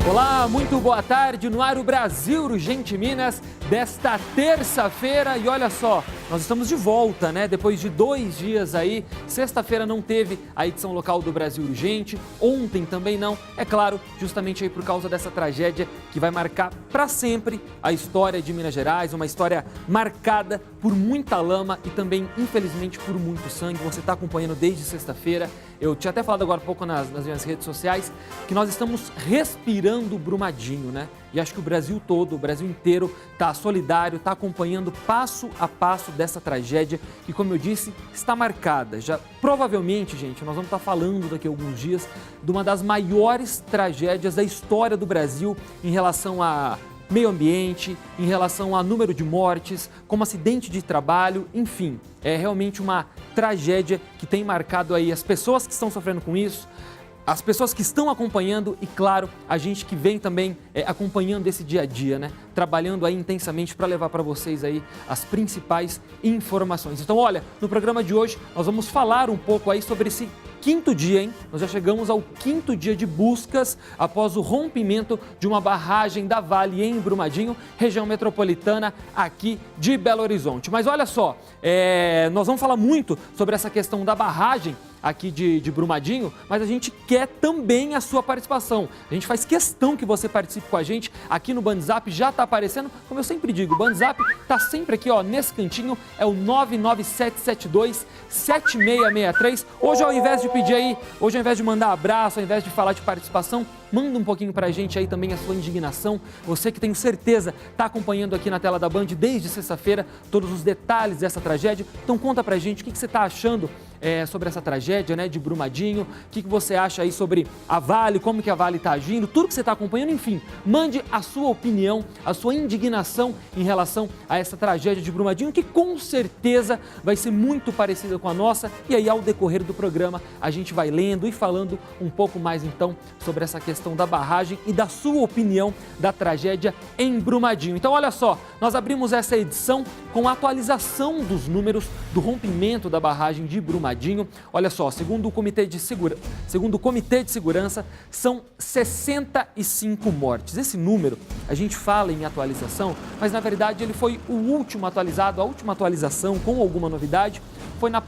Olá, muito boa tarde, no ar o Brasil Urgente Minas, desta terça-feira. E olha só, nós estamos de volta, né? Depois de 2 dias aí, sexta-feira não teve a edição local do Brasil Urgente, ontem também não, é claro, justamente aí por causa dessa tragédia que vai marcar para sempre a história de Minas Gerais, uma história marcada por muita lama e também, infelizmente, por muito sangue. Você está acompanhando desde sexta-feira. Eu tinha até falado agora há pouco nas minhas redes sociais que nós estamos respirando Brumadinho, né? E acho que o Brasil todo, o Brasil inteiro está solidário, está acompanhando passo a passo dessa tragédia que, como eu disse, está marcada. Já provavelmente, gente, nós vamos estar falando daqui a alguns dias de uma das maiores tragédias da história do Brasil em relação a meio ambiente, em relação a número de mortes, como acidente de trabalho, enfim, é realmente uma tragédia que tem marcado aí as pessoas que estão sofrendo com isso, as pessoas que estão acompanhando e, claro, a gente que vem também acompanhando esse dia a dia, né? Trabalhando aí intensamente para levar para vocês aí as principais informações. Então, olha, no programa de hoje nós vamos falar um pouco aí sobre esse quinto dia, hein? Nós já chegamos ao quinto dia de buscas após o rompimento de uma barragem da Vale em Brumadinho, região metropolitana aqui de Belo Horizonte. Mas olha só, nós vamos falar muito sobre essa questão da barragem aqui de Brumadinho, mas a gente quer também a sua participação. A gente faz questão que você participe com a gente aqui no Bandzap, já está aparecendo, como eu sempre digo, o Bandzap está sempre aqui, ó, nesse cantinho, é o 99772-7663. Hoje, ao invés de pedir aí, hoje ao invés de mandar abraço, ao invés de falar de participação, manda um pouquinho pra gente aí também a sua indignação. Você que tenho certeza está acompanhando aqui na tela da Band desde sexta-feira todos os detalhes dessa tragédia. Então conta pra gente o que você está achando sobre essa tragédia, né, de Brumadinho. O que você acha aí sobre a Vale, como que a Vale está agindo, tudo que você está acompanhando, enfim. Mande a sua opinião, a sua indignação em relação a essa tragédia de Brumadinho, que com certeza vai ser muito parecida com a nossa. E aí, ao decorrer do programa, a gente vai lendo e falando um pouco mais então sobre essa questão da barragem e da sua opinião da tragédia em Brumadinho. Então, olha só, nós abrimos essa edição com a atualização dos números do rompimento da barragem de Brumadinho. Olha só, segundo o Comitê de Segurança, são 65 mortes. Esse número, a gente fala em atualização, mas na verdade ele foi o último atualizado, a última atualização com alguma novidade foi na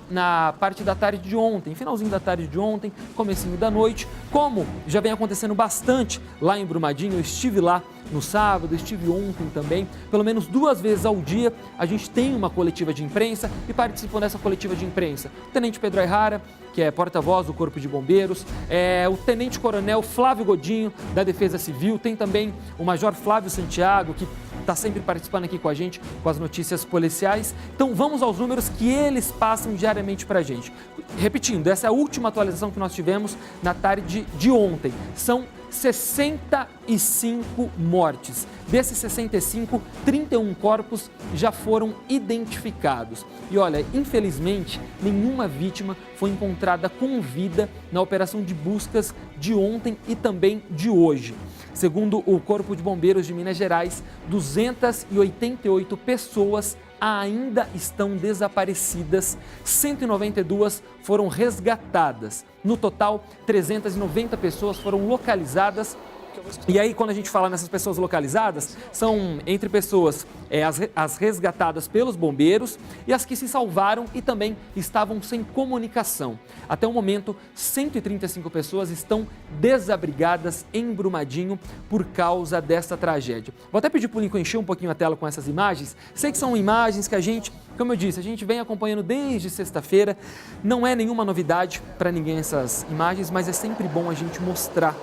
parte da tarde de ontem, finalzinho da tarde de ontem, comecinho da noite. Como já vem acontecendo bastante lá em Brumadinho, eu estive lá no sábado, estive ontem também, pelo menos 2 vezes ao dia, a gente tem uma coletiva de imprensa e participam dessa coletiva de imprensa o Tenente Pedro Ayrara, que é porta-voz do Corpo de Bombeiros, o Tenente Coronel Flávio Godinho, da Defesa Civil, tem também o Major Flávio Santiago, que está sempre participando aqui com a gente, com as notícias policiais. Então vamos aos números que eles passam diariamente para a gente. Repetindo, essa é a última atualização que nós tivemos na tarde de ontem. São 65 mortes. Desses 65, 31 corpos já foram identificados. E olha, infelizmente, nenhuma vítima foi encontrada com vida na operação de buscas de ontem e também de hoje. Segundo o Corpo de Bombeiros de Minas Gerais, 288 pessoas ainda estão desaparecidas, 192 foram resgatadas. No total, 390 pessoas foram localizadas. E aí, quando a gente fala nessas pessoas localizadas, são entre pessoas, as resgatadas pelos bombeiros e as que se salvaram e também estavam sem comunicação. Até o momento, 135 pessoas estão desabrigadas em Brumadinho por causa dessa tragédia. Vou até pedir para o Lincoln encher um pouquinho a tela com essas imagens. Sei que são imagens que a gente, como eu disse, a gente vem acompanhando desde sexta-feira. Não é nenhuma novidade para ninguém essas imagens, mas é sempre bom a gente mostrar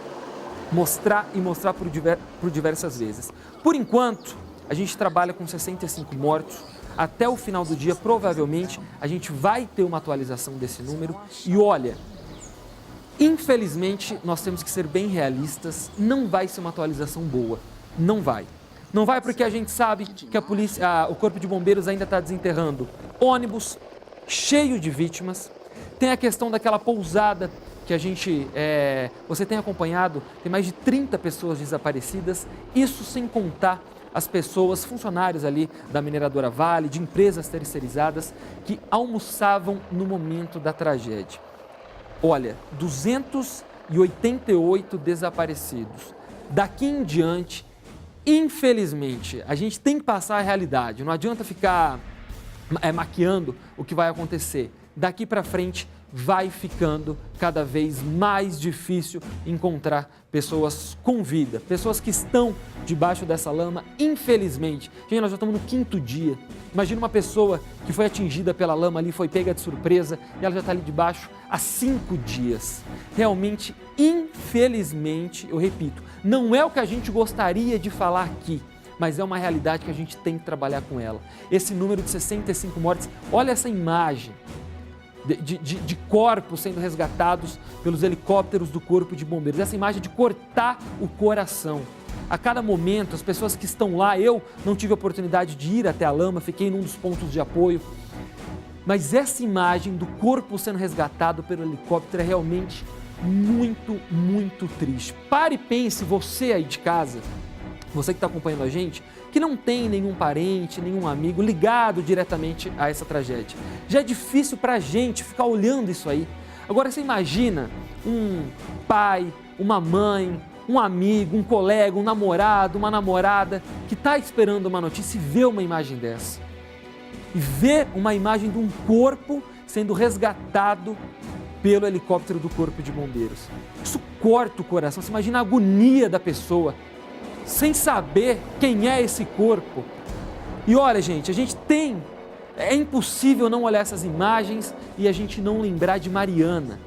por diversas vezes. Por enquanto, a gente trabalha com 65 mortos. Até o final do dia, provavelmente, a gente vai ter uma atualização desse número. E olha, infelizmente, nós temos que ser bem realistas, não vai ser uma atualização boa. Não vai. Não vai porque a gente sabe que o Corpo de Bombeiros ainda está desenterrando ônibus cheio de vítimas. Tem a questão daquela pousada que você tem acompanhado, tem mais de 30 pessoas desaparecidas, isso sem contar as pessoas, funcionários ali da mineradora Vale, de empresas terceirizadas, que almoçavam no momento da tragédia. Olha, 288 desaparecidos, daqui em diante, infelizmente, a gente tem que passar a realidade. Não adianta ficar maquiando o que vai acontecer. Daqui para frente vai ficando cada vez mais difícil encontrar pessoas com vida, pessoas que estão debaixo dessa lama, infelizmente. Gente, nós já estamos no 5º dia. Imagina uma pessoa que foi atingida pela lama ali, foi pega de surpresa e ela já está ali debaixo há 5 dias. Realmente, infelizmente, eu repito, não é o que a gente gostaria de falar aqui, mas é uma realidade que a gente tem que trabalhar com ela. Esse número de 65 mortes, olha essa imagem de corpos sendo resgatados pelos helicópteros do Corpo de Bombeiros. Essa imagem de cortar o coração. A cada momento, as pessoas que estão lá, eu não tive a oportunidade de ir até a lama, fiquei num dos pontos de apoio, mas essa imagem do corpo sendo resgatado pelo helicóptero é realmente muito, muito triste. Pare e pense, você aí de casa, você que está acompanhando a gente, que não tem nenhum parente, nenhum amigo ligado diretamente a essa tragédia. Já é difícil para a gente ficar olhando isso aí. Agora você imagina um pai, uma mãe, um amigo, um colega, um namorado, uma namorada que está esperando uma notícia e vê uma imagem dessa. E vê uma imagem de um corpo sendo resgatado pelo helicóptero do Corpo de Bombeiros. Isso corta o coração, você imagina a agonia da pessoa, sem saber quem é esse corpo. E olha, gente, é impossível não olhar essas imagens e a gente não lembrar de Mariana.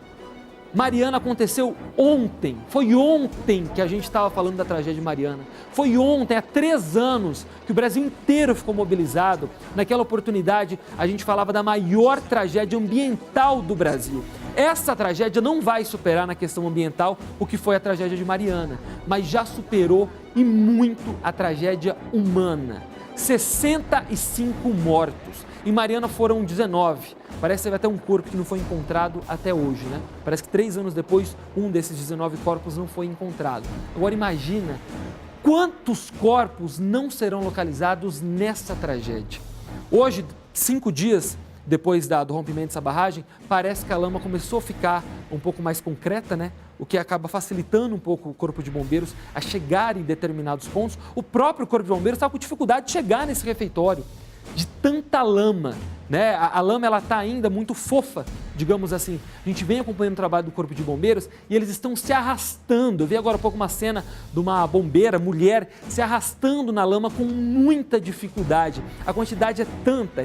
Mariana aconteceu ontem, foi ontem que a gente estava falando da tragédia de Mariana. Foi ontem, há 3 anos, que o Brasil inteiro ficou mobilizado. Naquela oportunidade, a gente falava da maior tragédia ambiental do Brasil. Essa tragédia não vai superar na questão ambiental o que foi a tragédia de Mariana, mas já superou e muito a tragédia humana. 65 mortos. Em Mariana foram 19. Parece que teve até um corpo que não foi encontrado até hoje, né? Parece que 3 anos depois, um desses 19 corpos não foi encontrado. Agora imagina quantos corpos não serão localizados nessa tragédia. Hoje, 5 dias depois do rompimento dessa barragem, parece que a lama começou a ficar um pouco mais concreta, né? O que acaba facilitando um pouco o Corpo de Bombeiros a chegar em determinados pontos. O próprio Corpo de Bombeiros estava com dificuldade de chegar nesse refeitório, de tanta lama, né? A lama ela está ainda muito fofa, digamos assim. A gente vem acompanhando o trabalho do Corpo de Bombeiros e eles estão se arrastando. Eu vi agora há pouco uma cena de uma bombeira, mulher, se arrastando na lama com muita dificuldade. A quantidade é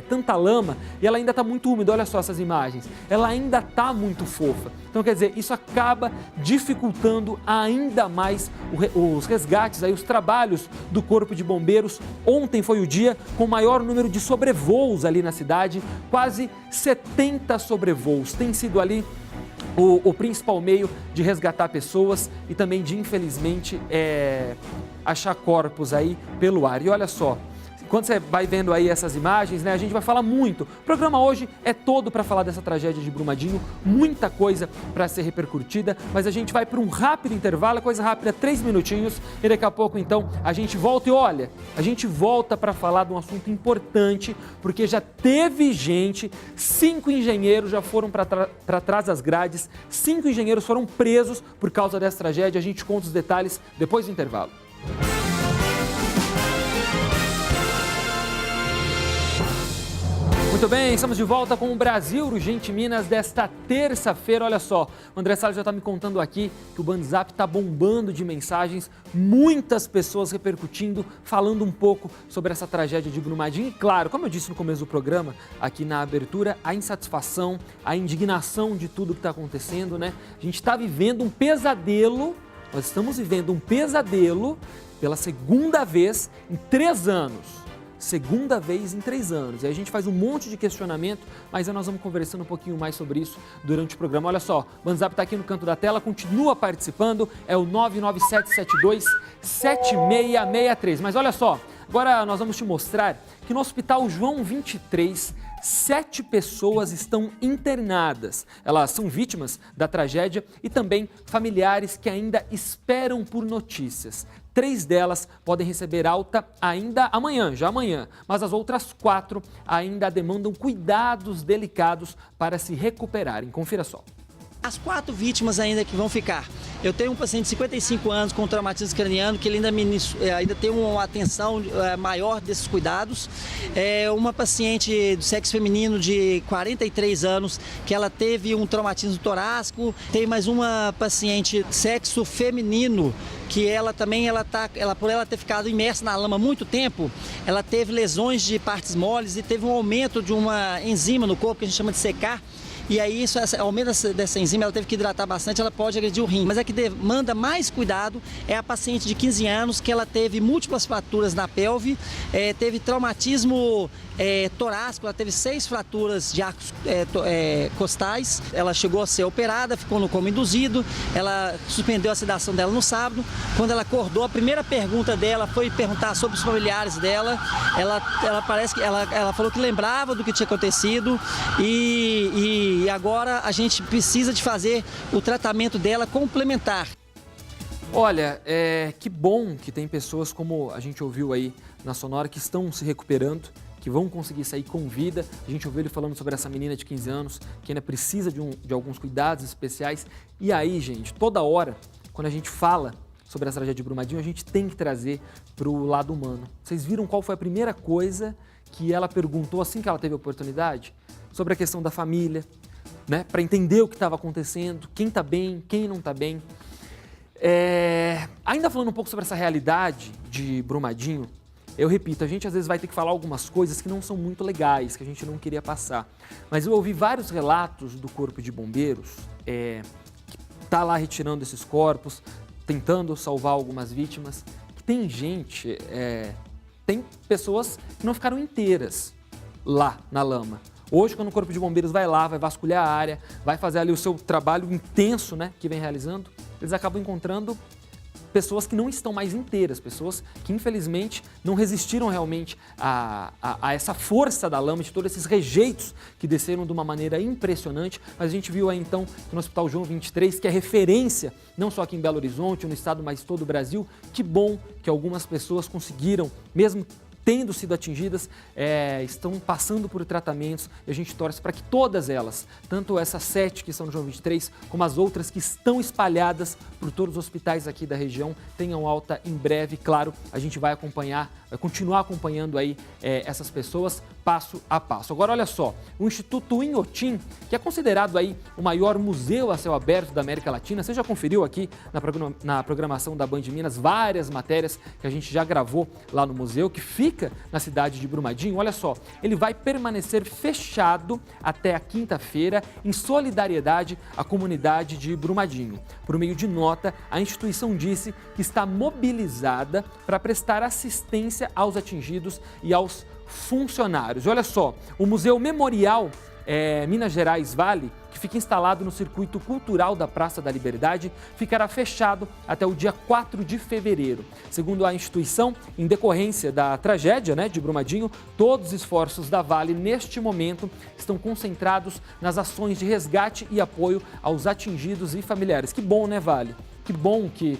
tanta lama e ela ainda está muito úmida. Olha só essas imagens. Ela ainda está muito fofa. Então, quer dizer, isso acaba dificultando ainda mais os resgates, aí, os trabalhos do Corpo de Bombeiros. Ontem foi o dia com o maior número de sobrevoos ali na cidade, quase 70 sobrevoos. Tem sido ali o principal meio de resgatar pessoas e também de, infelizmente, achar corpos aí pelo ar. E olha só, quando você vai vendo aí essas imagens, né, a gente vai falar muito. O programa hoje é todo para falar dessa tragédia de Brumadinho, muita coisa para ser repercutida, mas a gente vai para um rápido intervalo, coisa rápida, 3 minutinhos, e daqui a pouco, então, a gente volta. E olha, a gente volta para falar de um assunto importante, porque já teve gente, 5 engenheiros já foram para trás das grades, 5 engenheiros foram presos por causa dessa tragédia. A gente conta os detalhes depois do intervalo. Muito bem, estamos de volta com o Brasil Urgente Minas desta terça-feira. Olha só, o André Salles já está me contando aqui que o WhatsApp está bombando de mensagens, muitas pessoas repercutindo, falando um pouco sobre essa tragédia de Brumadinho. E claro, como eu disse no começo do programa, aqui na abertura, a insatisfação, a indignação de tudo que está acontecendo, né? A gente está vivendo um pesadelo, nós estamos vivendo um pesadelo pela segunda vez em 3 anos. Segunda vez em 3 anos. E aí a gente faz um monte de questionamento, mas aí nós vamos conversando um pouquinho mais sobre isso durante o programa. Olha só, o WhatsApp está aqui no canto da tela, continua participando, é o 997727663. Mas olha só, agora nós vamos te mostrar que no Hospital João 23, 7 pessoas estão internadas. Elas são vítimas da tragédia e também familiares que ainda esperam por notícias. 3 delas podem receber alta ainda amanhã, já amanhã, mas as outras 4 ainda demandam cuidados delicados para se recuperarem. Confira só. As 4 vítimas ainda que vão ficar Eu tenho um paciente de 55 anos com traumatismo craniano que ele ainda tem uma atenção maior desses cuidados. Uma paciente do sexo feminino de 43 anos que ela teve um traumatismo torácico. Tem mais uma paciente de sexo feminino que ela também, por ela ter ficado imersa na lama há muito tempo, ela teve lesões de partes moles e teve um aumento de uma enzima no corpo que a gente chama de secar. E aí, aumento dessa enzima, ela teve que hidratar bastante, ela pode agredir o rim. Mas a que demanda mais cuidado é a paciente de 15 anos, que ela teve múltiplas fraturas na pelve, teve traumatismo torácico, ela teve 6 fraturas de arcos costais. Ela chegou a ser operada, ficou no coma induzido, ela suspendeu a sedação dela no sábado. Quando ela acordou, a primeira pergunta dela foi perguntar sobre os familiares dela. Ela falou que lembrava do que tinha acontecido e agora a gente precisa de fazer o tratamento dela complementar. Olha, que bom que tem pessoas como a gente ouviu aí na Sonora que estão se recuperando, que vão conseguir sair com vida. A gente ouviu ele falando sobre essa menina de 15 anos que ainda precisa de alguns cuidados especiais. E aí, gente, toda hora, quando a gente fala sobre a tragédia de Brumadinho, a gente tem que trazer para o lado humano. Vocês viram qual foi a primeira coisa que ela perguntou assim que ela teve a oportunidade? Sobre a questão da família, né? Para entender o que estava acontecendo, quem está bem, quem não está bem. Ainda falando um pouco sobre essa realidade de Brumadinho, eu repito, a gente às vezes vai ter que falar algumas coisas que não são muito legais, que a gente não queria passar. Mas eu ouvi vários relatos do Corpo de Bombeiros, que está lá retirando esses corpos, tentando salvar algumas vítimas, que tem gente, tem pessoas que não ficaram inteiras lá na lama. Hoje, quando o Corpo de Bombeiros vai lá, vai vasculhar a área, vai fazer ali o seu trabalho intenso, né, que vem realizando, eles acabam encontrando pessoas que não estão mais inteiras, pessoas que infelizmente não resistiram realmente a essa força da lama, de todos esses rejeitos que desceram de uma maneira impressionante. Mas a gente viu aí então que no Hospital João 23, que é referência não só aqui em Belo Horizonte, no estado, mas todo o Brasil, que bom que algumas pessoas conseguiram, mesmo tendo sido atingidas, estão passando por tratamentos, e a gente torce para que todas elas, tanto essas 7 que estão no João 23, como as outras que estão espalhadas por todos os hospitais aqui da região, tenham alta em breve. Claro, a gente vai acompanhar, vai continuar acompanhando aí essas pessoas passo a passo. Agora, olha só, o Instituto Inhotim, que é considerado aí o maior museu a céu aberto da América Latina, você já conferiu aqui na programação da Band Minas várias matérias que a gente já gravou lá no museu, que fica na cidade de Brumadinho. Olha só, ele vai permanecer fechado até a quinta-feira em solidariedade à comunidade de Brumadinho. Por meio de nota, a instituição disse que está mobilizada para prestar assistência aos atingidos e aos funcionários. Olha só, o Museu Memorial Minas Gerais Vale, que fica instalado no Circuito Cultural da Praça da Liberdade, ficará fechado até o dia 4 de fevereiro. Segundo a instituição, em decorrência da tragédia, de Brumadinho, todos os esforços da Vale, neste momento, estão concentrados nas ações de resgate e apoio aos atingidos e familiares. Que bom, né, Vale? Que bom que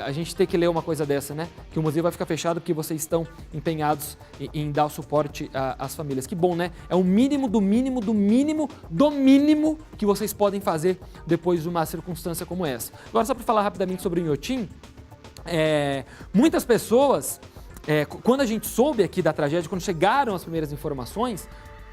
a gente tem que ler uma coisa dessa, né? Que o museu vai ficar fechado porque vocês estão empenhados em dar o suporte às famílias. Que bom, né? É o mínimo do mínimo do mínimo do mínimo que vocês podem fazer depois de uma circunstância como essa. Agora, só para falar rapidamente sobre o Inhotim, muitas pessoas, quando a gente soube aqui da tragédia, quando chegaram as primeiras informações,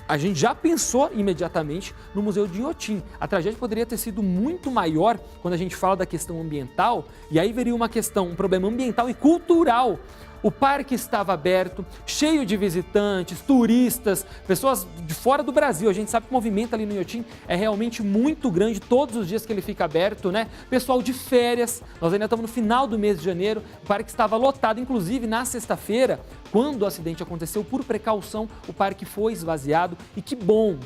a gente já pensou imediatamente no Museu de Inhotim. A tragédia poderia ter sido muito maior quando a gente fala da questão ambiental, e aí viria um problema ambiental e cultural. O parque estava aberto, cheio de visitantes, turistas, pessoas de fora do Brasil. A gente sabe que o movimento ali no Inhotim é realmente muito grande todos os dias que ele fica aberto, né? Pessoal de férias, nós ainda estamos no final do mês de janeiro, o parque estava lotado, inclusive na sexta-feira, quando o acidente aconteceu, por precaução, o parque foi esvaziado. E que bom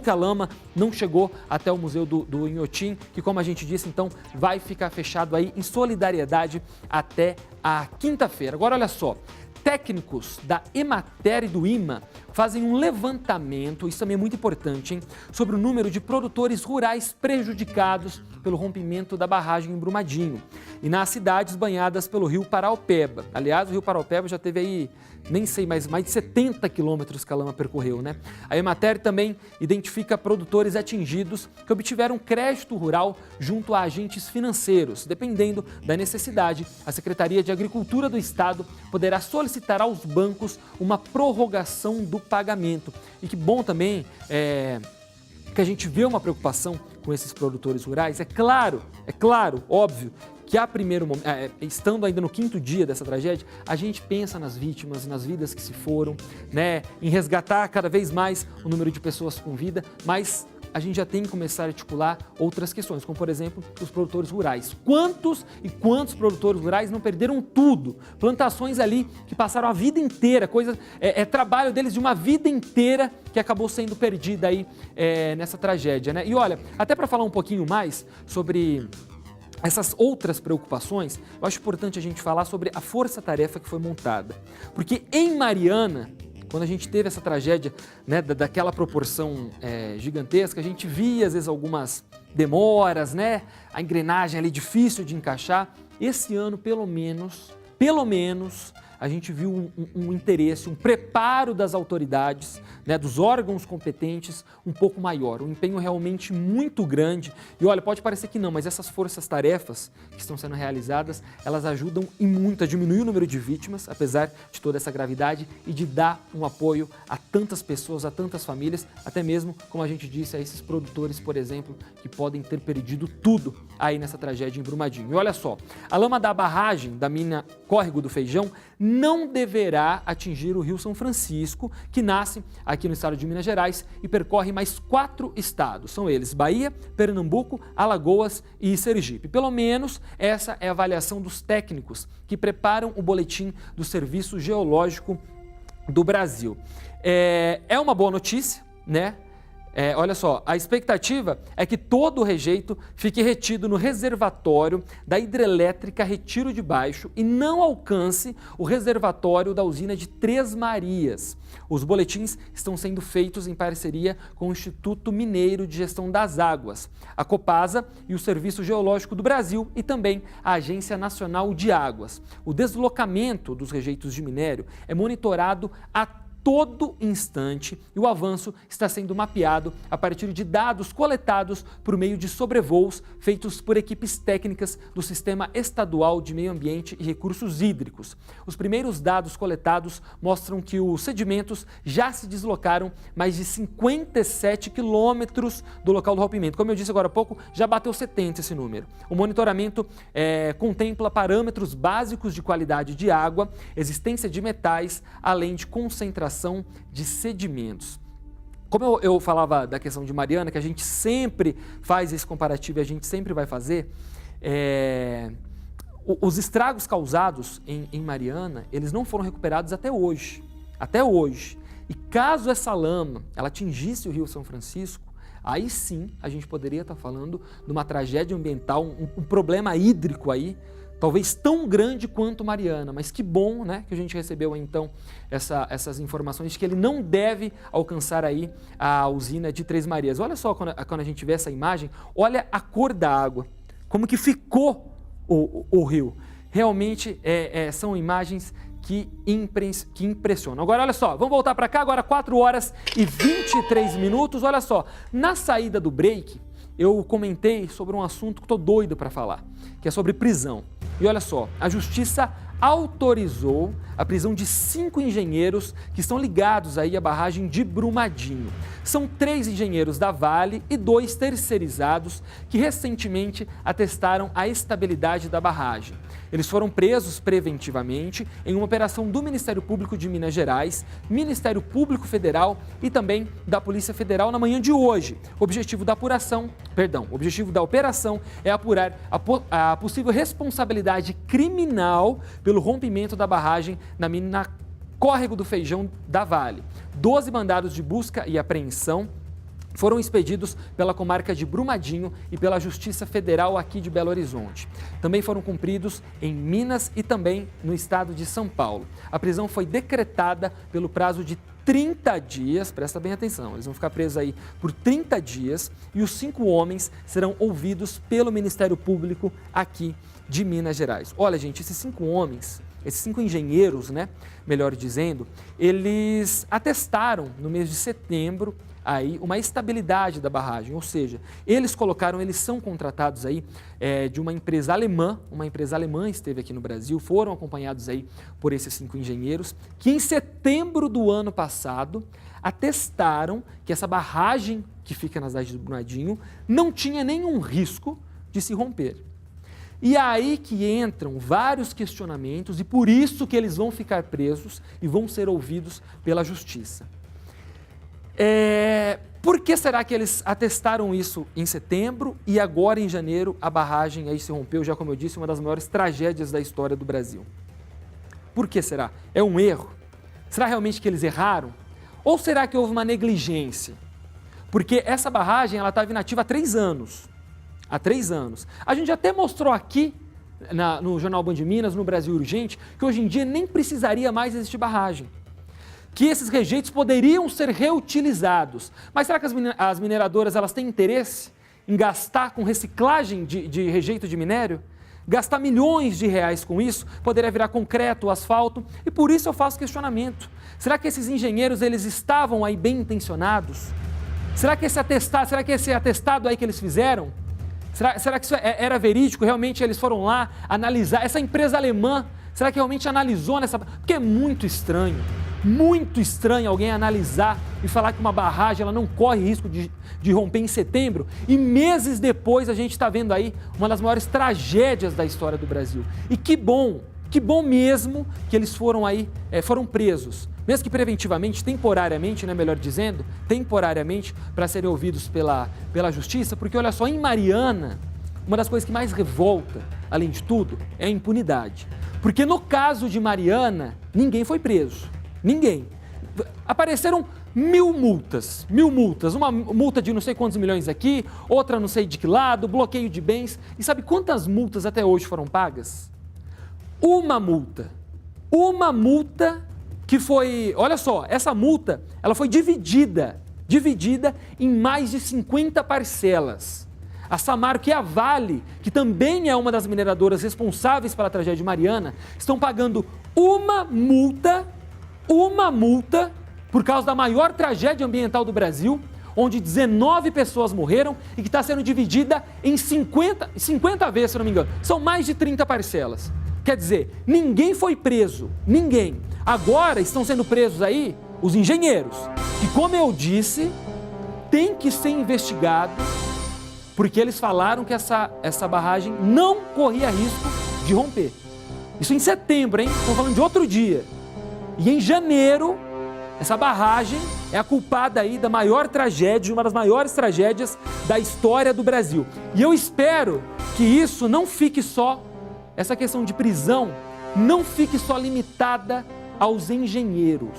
que a lama não chegou até o Museu do Inhotim, que, como a gente disse, então, vai ficar fechado aí em solidariedade até a quinta-feira. Agora, olha só, técnicos da Emater e do IMA fazem um levantamento, isso também é muito importante, hein, sobre o número de produtores rurais prejudicados pelo rompimento da barragem em Brumadinho e nas cidades banhadas pelo rio Paraopeba. Aliás, o rio Paraopeba já teve aí, nem sei, mais de 70 quilômetros que a lama percorreu, né? A Emater também identifica produtores atingidos que obtiveram crédito rural junto a agentes financeiros. Dependendo da necessidade, a Secretaria de Agricultura do Estado poderá solicitar aos bancos uma prorrogação do pagamento. E que bom também que a gente vê uma preocupação com esses produtores rurais. É claro, óbvio, que a primeiro momento, estando ainda no 5º dia dessa tragédia, a gente pensa nas vítimas, nas vidas que se foram, né, em resgatar cada vez mais o número de pessoas com vida, mas a gente já tem que começar a articular outras questões, como por exemplo, os produtores rurais. Quantos produtores rurais não perderam tudo? Plantações ali que passaram a vida inteira, trabalho deles de uma vida inteira que acabou sendo perdida aí nessa tragédia, né? E olha, até para falar um pouquinho mais sobre essas outras preocupações, eu acho importante a gente falar sobre a força-tarefa que foi montada. Porque em Mariana, quando a gente teve essa tragédia, né, daquela proporção gigantesca, a gente via às vezes algumas demoras, né, a engrenagem ali difícil de encaixar. Esse ano, pelo menos, a gente viu um interesse, um preparo das autoridades, né, dos órgãos competentes um pouco maior, um empenho realmente muito grande. E olha, pode parecer que não, mas essas forças-tarefas que estão sendo realizadas, elas ajudam e muito a diminuir o número de vítimas, apesar de toda essa gravidade, e de dar um apoio a tantas pessoas, a tantas famílias, até mesmo, como a gente disse, a esses produtores, por exemplo, que podem ter perdido tudo aí nessa tragédia em Brumadinho. E olha só, a lama da barragem da mina Córrego do Feijão não deverá atingir o Rio São Francisco, que nasce aqui no estado de Minas Gerais e percorre mais 4 estados. São eles Bahia, Pernambuco, Alagoas e Sergipe. Pelo menos essa é a avaliação dos técnicos que preparam o boletim do Serviço Geológico do Brasil. É uma boa notícia, né? Olha só, a expectativa é que todo o rejeito fique retido no reservatório da hidrelétrica Retiro de Baixo e não alcance o reservatório da usina de Três Marias. Os boletins estão sendo feitos em parceria com o Instituto Mineiro de Gestão das Águas, a Copasa e o Serviço Geológico do Brasil e também a Agência Nacional de Águas. O deslocamento dos rejeitos de minério é monitorado a todo instante e o avanço está sendo mapeado a partir de dados coletados por meio de sobrevoos feitos por equipes técnicas do Sistema Estadual de Meio Ambiente e Recursos Hídricos. Os primeiros dados coletados mostram que os sedimentos já se deslocaram mais de 57 quilômetros do local do rompimento. Como eu disse agora há pouco, já bateu 70 esse número. O monitoramento contempla parâmetros básicos de qualidade de água, existência de metais, além de concentração de sedimentos. Como eu falava da questão de Mariana, que a gente sempre faz esse comparativo e a gente sempre vai fazer, os estragos causados em Mariana, eles não foram recuperados até hoje. E caso essa lama ela atingisse o Rio São Francisco, aí sim a gente poderia estar falando de uma tragédia ambiental, um problema hídrico aí, talvez tão grande quanto Mariana, mas que bom, né, que a gente recebeu então essas informações de que ele não deve alcançar aí a usina de Três Marias. Olha só quando a gente vê essa imagem, olha a cor da água, como que ficou o rio. Realmente são imagens que impressionam. Agora olha só, vamos voltar para cá, agora 4h23. Olha só, na saída do break, eu comentei sobre um assunto que estou doido para falar, que é sobre prisão. E olha só, a Justiça autorizou a prisão de 5 engenheiros que estão ligados aí à barragem de Brumadinho. São 3 engenheiros da Vale e 2 terceirizados que recentemente atestaram a estabilidade da barragem. Eles foram presos preventivamente em uma operação do Ministério Público de Minas Gerais, Ministério Público Federal e também da Polícia Federal na manhã de hoje. O objetivo da operação é apurar a possível responsabilidade criminal pelo rompimento da barragem na mina Córrego do Feijão da Vale. 12 mandados de busca e apreensão foram expedidos pela comarca de Brumadinho e pela Justiça Federal aqui de Belo Horizonte. Também foram cumpridos em Minas e também no estado de São Paulo. A prisão foi decretada pelo prazo de 30 dias, presta bem atenção, eles vão ficar presos aí por 30 dias e os 5 homens serão ouvidos pelo Ministério Público aqui de Minas Gerais. Olha, gente, esses 5 homens, esses 5 engenheiros, né, melhor dizendo, eles atestaram no mês de setembro aí uma estabilidade da barragem, ou seja, eles são contratados aí de uma empresa alemã esteve aqui no Brasil, foram acompanhados aí por esses 5 engenheiros, que em setembro do ano passado atestaram que essa barragem que fica na cidade de Brumadinho não tinha nenhum risco de se romper. E aí que entram vários questionamentos e por isso que eles vão ficar presos e vão ser ouvidos pela justiça. Por que será que eles atestaram isso em setembro e agora em janeiro a barragem aí se rompeu, já como eu disse, uma das maiores tragédias da história do Brasil? Por que será? É um erro? Será realmente que eles erraram? Ou será que houve uma negligência? Porque essa barragem ela estava inativa há 3 anos. Há 3 anos. A gente até mostrou aqui no Jornal Band Minas, no Brasil Urgente, que hoje em dia nem precisaria mais existir barragem. Que esses rejeitos poderiam ser reutilizados. Mas será que as mineradoras elas têm interesse em gastar com reciclagem de rejeito de minério? Gastar milhões de reais com isso, poderia virar concreto, asfalto, e por isso eu faço questionamento. Será que esses engenheiros eles estavam aí bem intencionados? Será que esse atestado aí que eles fizeram, será que isso era verídico? Realmente eles foram lá analisar, essa empresa alemã, será que realmente analisou nessa... Porque é muito estranho alguém analisar e falar que uma barragem ela não corre risco de romper em setembro e meses depois a gente está vendo aí uma das maiores tragédias da história do Brasil. E que bom mesmo que eles foram presos, mesmo que preventivamente, temporariamente, né, melhor dizendo, para serem ouvidos pela justiça, porque olha só, em Mariana, uma das coisas que mais revolta, além de tudo, é a impunidade. Porque no caso de Mariana, ninguém foi preso. Ninguém. Apareceram 1000 multas, uma multa de não sei quantos milhões aqui, outra não sei de que lado, bloqueio de bens. E sabe quantas multas até hoje foram pagas? Uma multa que foi, olha só, essa multa, ela foi dividida em mais de 50 parcelas. A Samarco e a Vale, que também é uma das mineradoras responsáveis pela tragédia de Mariana, estão pagando uma multa por causa da maior tragédia ambiental do Brasil, onde 19 pessoas morreram e que está sendo dividida em 50 vezes, se não me engano. São mais de 30 parcelas. Quer dizer, ninguém foi preso, ninguém. Agora estão sendo presos aí os engenheiros, que, como eu disse, tem que ser investigado, porque eles falaram que essa barragem não corria risco de romper. Isso em setembro, hein? Estamos falando de outro dia. E em janeiro, essa barragem é a culpada aí da maior tragédia, uma das maiores tragédias da história do Brasil. E eu espero que isso não fique só, essa questão de prisão, não fique só limitada aos engenheiros.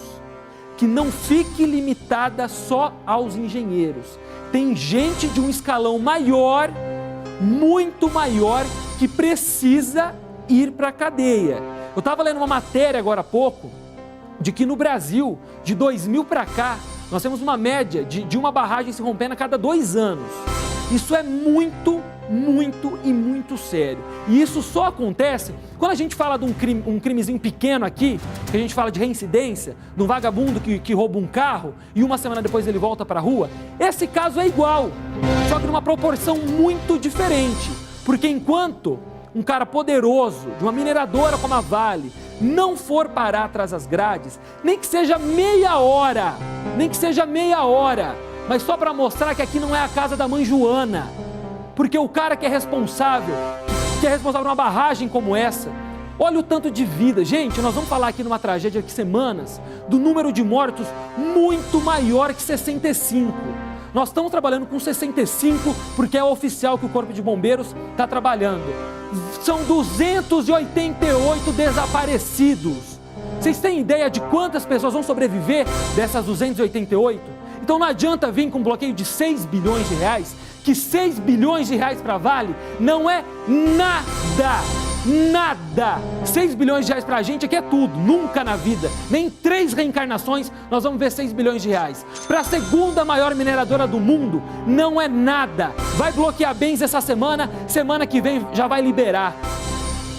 Que não fique limitada só aos engenheiros. Tem gente de um escalão maior, muito maior, que precisa ir para a cadeia. Eu estava lendo uma matéria agora há pouco, de que no Brasil, de 2000 para cá, nós temos uma média de uma barragem se rompendo a cada 2 anos. Isso é muito sério. E isso só acontece quando a gente fala de um crimezinho pequeno aqui, que a gente fala de reincidência, de um vagabundo que rouba um carro e uma semana depois ele volta para a rua. Esse caso é igual, só que numa proporção muito diferente. Porque enquanto um cara poderoso, de uma mineradora como a Vale, não for parar atrás das grades, nem que seja meia hora, mas só para mostrar que aqui não é a casa da mãe Joana, porque o cara que é responsável por uma barragem como essa, olha o tanto de vida. Gente, nós vamos falar aqui numa tragédia de semanas, do número de mortos muito maior que 65. Nós estamos trabalhando com 65 porque é oficial que o Corpo de Bombeiros está trabalhando. São 288 desaparecidos. Vocês têm ideia de quantas pessoas vão sobreviver dessas 288? Então não adianta vir com um bloqueio de 6 bilhões de reais, que 6 bilhões de reais para a Vale não é nada. Nada! 6 bilhões de reais pra gente aqui é tudo, nunca na vida, nem 3 reencarnações nós vamos ver 6 bilhões de reais. Pra segunda maior mineradora do mundo, não é nada. Vai bloquear bens essa semana, semana que vem já vai liberar.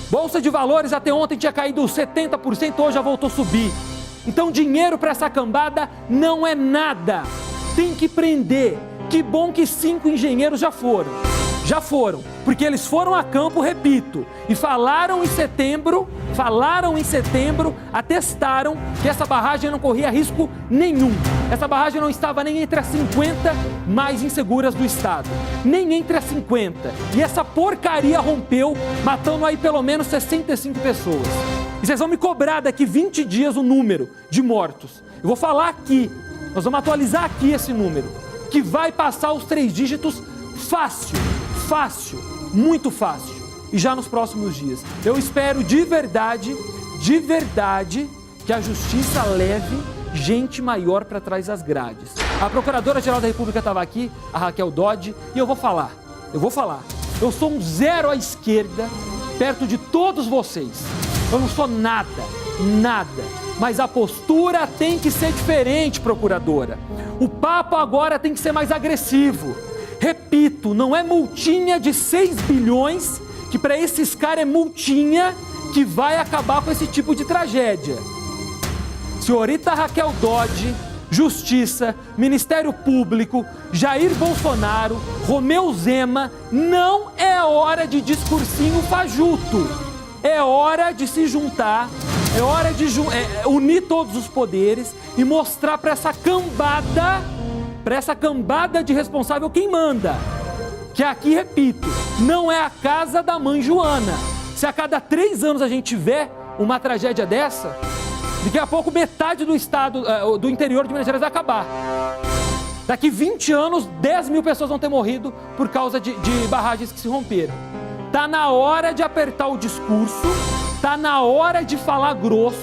Bolsa de valores até ontem tinha caído 70%, hoje já voltou a subir. Então dinheiro para essa cambada não é nada. Tem que prender. Que bom que 5 engenheiros já foram, porque eles foram a campo, repito, e falaram em setembro, atestaram que essa barragem não corria risco nenhum. Essa barragem não estava nem entre as 50 mais inseguras do estado, nem entre as 50. E essa porcaria rompeu, matando aí pelo menos 65 pessoas. E vocês vão me cobrar daqui 20 dias o número de mortos. Eu vou falar aqui, nós vamos atualizar aqui esse número, que vai passar os 3 dígitos fácil, muito fácil, e já nos próximos dias. Eu espero de verdade, que a justiça leve gente maior para trás das grades. A Procuradora-Geral da República estava aqui, a Raquel Dodge, e eu vou falar. Eu sou um zero à esquerda, perto de todos vocês. Eu não sou nada. Mas a postura tem que ser diferente, procuradora. O papo agora tem que ser mais agressivo. Repito, não é multinha de 6 bilhões, que para esses caras é multinha que vai acabar com esse tipo de tragédia. Senhorita Raquel Dodge, Justiça, Ministério Público, Jair Bolsonaro, Romeu Zema, não é hora de discursinho fajuto. É hora de se juntar, é hora de unir todos os poderes e mostrar para essa cambada de responsável quem manda. Que aqui, repito, não é a casa da mãe Joana. Se a cada 3 anos a gente tiver uma tragédia dessa, daqui a pouco metade do estado, do interior de Minas Gerais vai acabar. Daqui 20 anos, 10 mil pessoas vão ter morrido por causa de barragens que se romperam. Tá na hora de apertar o discurso, tá na hora de falar grosso,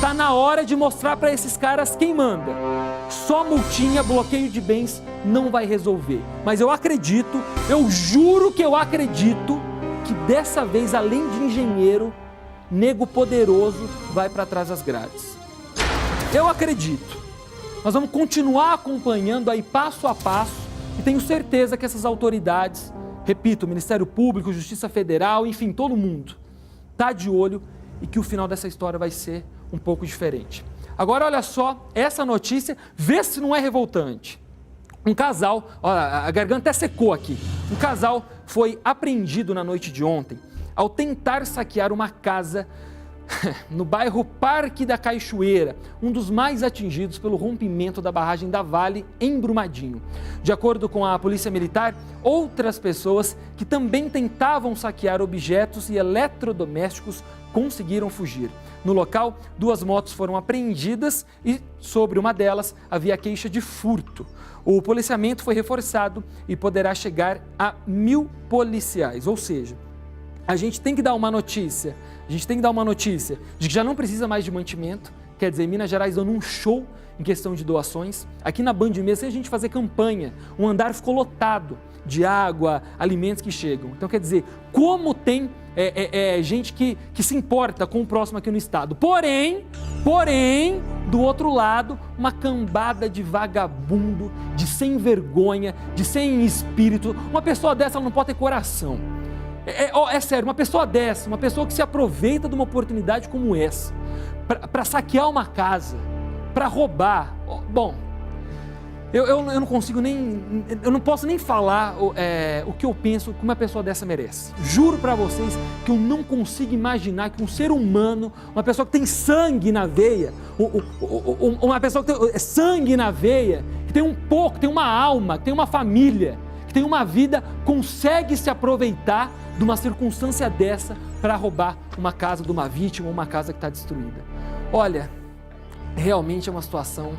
tá na hora de mostrar para esses caras quem manda. Só multinha, bloqueio de bens não vai resolver. Mas eu acredito, eu juro que eu acredito que dessa vez, além de engenheiro, nego poderoso vai para trás das grades. Eu acredito. Nós vamos continuar acompanhando aí passo a passo e tenho certeza que essas autoridades, repito, Ministério Público, Justiça Federal, enfim, todo mundo, tá de olho e que o final dessa história vai ser um pouco diferente. Agora, olha só, essa notícia, vê se não é revoltante. Um casal, olha, a garganta até secou aqui. Um casal foi apreendido na noite de ontem ao tentar saquear uma casa no bairro Parque da Cachoeira, um dos mais atingidos pelo rompimento da barragem da Vale em Brumadinho. De acordo com a Polícia Militar, outras pessoas que também tentavam saquear objetos e eletrodomésticos conseguiram fugir. No local, 2 motos foram apreendidas e sobre uma delas havia queixa de furto. O policiamento foi reforçado e poderá chegar a 1.000 policiais, ou seja, a gente tem que dar uma notícia, de que já não precisa mais de mantimento, quer dizer, Minas Gerais dando um show em questão de doações. Aqui na Band mesmo, sem a gente fazer campanha, um andar ficou lotado de água, alimentos que chegam. Então, quer dizer, como tem gente que se importa com o próximo aqui no estado. Porém, do outro lado, uma cambada de vagabundo, de sem vergonha, de sem espírito. Uma pessoa dessa ela não pode ter coração. É sério, uma pessoa dessa, uma pessoa que se aproveita de uma oportunidade como essa, para saquear uma casa, para roubar. Bom, eu não consigo nem, eu não posso nem falar o que eu penso que uma pessoa dessa merece. Juro para vocês que eu não consigo imaginar que um ser humano, uma pessoa que tem sangue na veia, uma pessoa que tem sangue na veia, que tem um pouco, tem uma alma, que tem uma família, que tem uma vida, consegue se aproveitar de uma circunstância dessa para roubar uma casa de uma vítima ou uma casa que está destruída. Olha, realmente é uma situação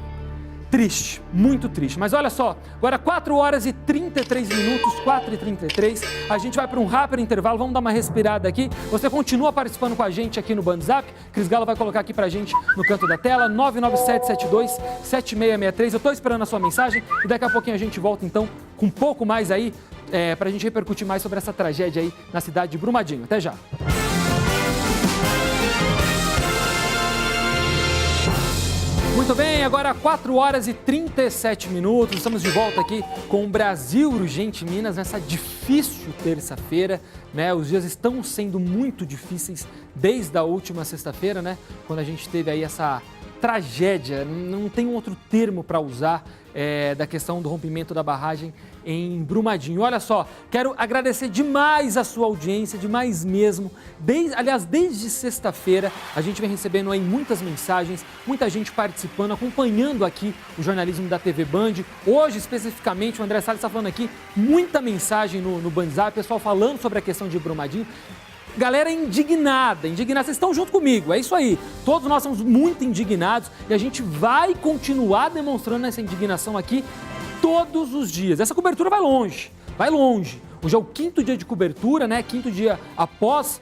triste, muito triste. Mas olha só, agora 4h33, 4h33, a gente vai para um rápido intervalo, vamos dar uma respirada aqui. Você continua participando com a gente aqui no BandZap, Cris Galo vai colocar aqui pra gente no canto da tela, 997727663. Eu estou esperando a sua mensagem e daqui a pouquinho a gente volta então com um pouco mais aí, pra gente repercutir mais sobre essa tragédia aí na cidade de Brumadinho. Até já! Muito bem, agora 4 horas e 37 minutos. Estamos de volta aqui com o Brasil Urgente Minas nessa difícil terça-feira, né? Os dias estão sendo muito difíceis desde a última sexta-feira, né? Quando a gente teve aí essa tragédia, não tem outro termo para usar, da questão do rompimento da barragem em Brumadinho. Olha só, quero agradecer demais a sua audiência, demais mesmo. Desde sexta-feira a gente vem recebendo aí muitas mensagens, muita gente participando, acompanhando aqui o jornalismo da TV Band. Hoje, especificamente, o André Salles está falando aqui, muita mensagem no Bandzap, pessoal falando sobre a questão de Brumadinho. Galera indignada, vocês estão junto comigo, é isso aí. Todos nós somos muito indignados e a gente vai continuar demonstrando essa indignação aqui todos os dias. Essa cobertura vai longe. Hoje é o 5º dia de cobertura, né? 5º dia após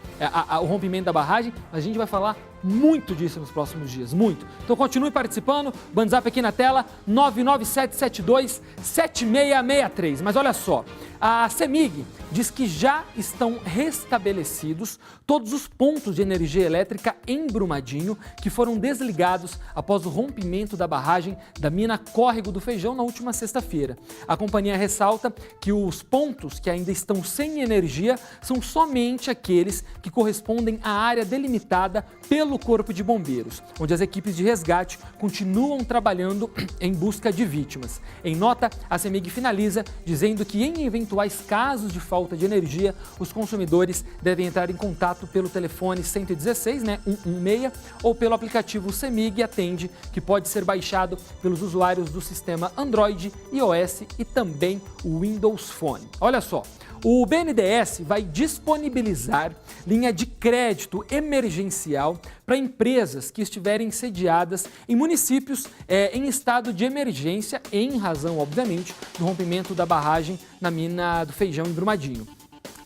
o rompimento da barragem. A gente vai falar muito disso nos próximos dias, muito. Então continue participando, Bandzap aqui na tela, 99772-7663. Mas olha só, a CEMIG diz que já estão restabelecidos todos os pontos de energia elétrica em Brumadinho que foram desligados após o rompimento da barragem da mina Córrego do Feijão na última sexta-feira. A companhia ressalta que os pontos que ainda estão sem energia são somente aqueles que correspondem à área delimitada pelo Corpo de Bombeiros, onde as equipes de resgate continuam trabalhando em busca de vítimas. Em nota, a CEMIG finaliza dizendo que em eventuais casos de falta de energia, os consumidores devem entrar em contato pelo telefone 116, 116, ou pelo aplicativo CEMIG Atende, que pode ser baixado pelos usuários do sistema Android, iOS e também o Windows Phone. Olha só, o BNDES vai disponibilizar linha de crédito emergencial para empresas que estiverem sediadas em municípios em estado de emergência, em razão, obviamente, do rompimento da barragem na mina do Feijão em Brumadinho.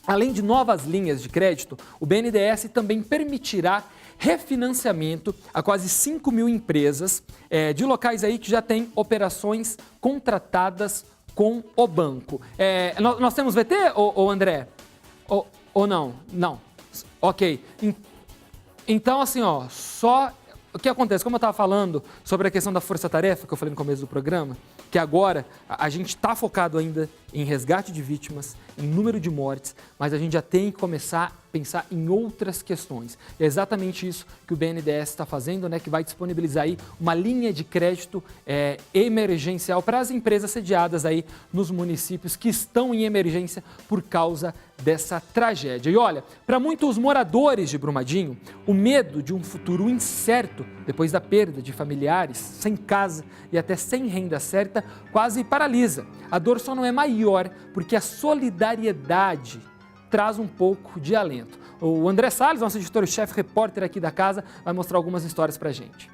Além de novas linhas de crédito, o BNDES também permitirá refinanciamento a quase 5 mil empresas de locais aí que já têm operações contratadas com o banco. Nós temos VT, ou André? Ou não? Não. Ok. Então, assim, só... O que acontece? Como eu estava falando sobre a questão da força-tarefa, que eu falei no começo do programa, que agora a gente está focado ainda em resgate de vítimas, em número de mortes, mas a gente já tem que começar a pensar em outras questões. É exatamente isso que o BNDES está fazendo, né? Que vai disponibilizar aí uma linha de crédito emergencial para as empresas sediadas aí nos municípios que estão em emergência por causa dessa tragédia. E olha, para muitos moradores de Brumadinho, o medo de um futuro incerto depois da perda de familiares, sem casa e até sem renda certa, quase paralisa. A dor só não é maior porque a solidariedade traz um pouco de alento. O André Salles, nosso editor-chefe, repórter aqui da casa, vai mostrar algumas histórias pra gente.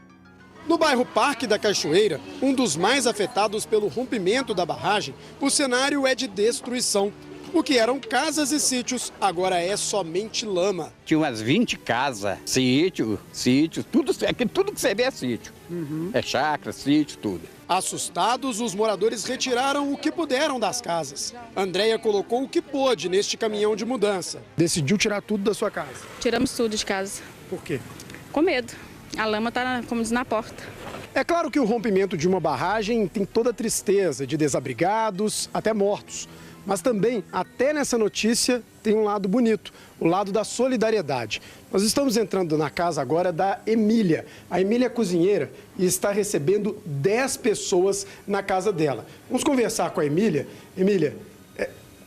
No bairro Parque da Cachoeira, um dos mais afetados pelo rompimento da barragem, o cenário é de destruição. O que eram casas e sítios, agora é somente lama. Tinha umas 20 casas, sítio, tudo que você vê é sítio. É chácara, sítio, tudo. Assustados, os moradores retiraram o que puderam das casas. Andréia colocou o que pôde neste caminhão de mudança. Decidiu tirar tudo da sua casa? Tiramos tudo de casa. Por quê? Com medo. A lama está, como diz, na porta. É claro que o rompimento de uma barragem tem toda a tristeza de desabrigados, até mortos. Mas também, até nessa notícia, tem um lado bonito, o lado da solidariedade. Nós estamos entrando na casa agora da Emília. A Emília é cozinheira e está recebendo 10 pessoas na casa dela. Vamos conversar com a Emília. Emília,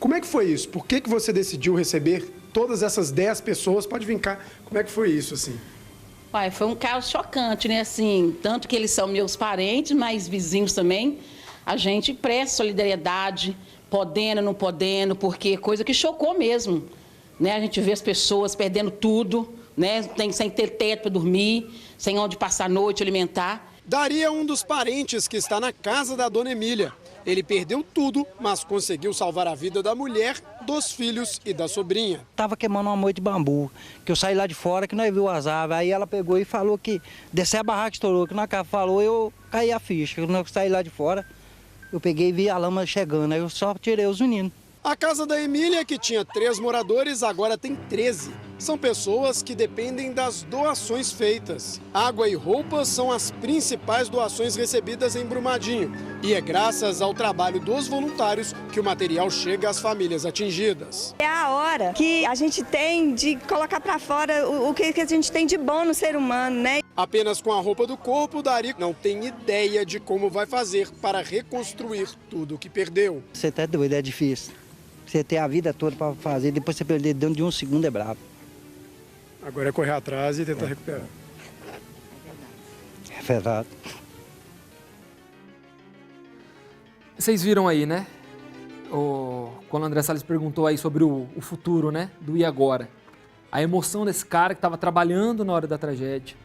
como é que foi isso? Por que você decidiu receber todas essas 10 pessoas? Pode vir cá. Como é que foi isso, assim? Uai, foi um caos chocante, né? Assim, tanto que eles são meus parentes, mas vizinhos também. A gente presta solidariedade, podendo, não podendo, porque coisa que chocou mesmo, né? A gente vê as pessoas perdendo tudo, né? Sem ter teto para dormir, sem onde passar a noite, alimentar. Dari é um dos parentes que está na casa da dona Emília. Ele perdeu tudo, mas conseguiu salvar a vida da mulher, dos filhos e da sobrinha. Tava queimando uma moita de bambu, que eu saí lá de fora, que nós viu as árvores. Aí ela pegou e falou que descer a barraca estourou, que na casa falou, eu caí a ficha. Quando eu saí lá de fora, eu peguei e vi a lama chegando, aí eu só tirei os meninos. A casa da Emília, que tinha 3 moradores, agora tem 13. São pessoas que dependem das doações feitas. Água e roupas são as principais doações recebidas em Brumadinho. E é graças ao trabalho dos voluntários que o material chega às famílias atingidas. É a hora que a gente tem de colocar para fora o que a gente tem de bom no ser humano, né? Apenas com a roupa do corpo, Dari não tem ideia de como vai fazer para reconstruir tudo o que perdeu. Você tá doido, é difícil. Você ter a vida toda para fazer, depois você perder dentro de um segundo é brabo. Agora é correr atrás e tentar recuperar. É verdade. Vocês viram aí, né? Quando o André Salles perguntou aí sobre o futuro, né? Do e agora. A emoção desse cara que estava trabalhando na hora da tragédia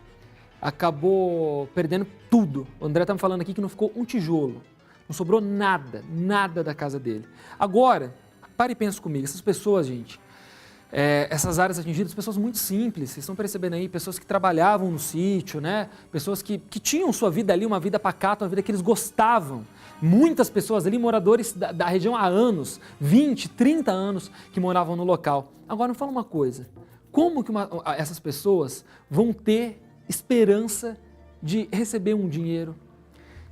acabou perdendo tudo. O André tá me falando aqui que não ficou um tijolo. Não sobrou nada, nada da casa dele. Agora, pare e pensa comigo. Essas pessoas, gente, essas áreas atingidas, pessoas muito simples, vocês estão percebendo aí, pessoas que trabalhavam no sítio, né? Pessoas que tinham sua vida ali, uma vida pacata, uma vida que eles gostavam. Muitas pessoas ali, moradores da região há anos, 20, 30 anos, que moravam no local. Agora, me fala uma coisa, como que essas pessoas vão ter esperança de receber um dinheiro,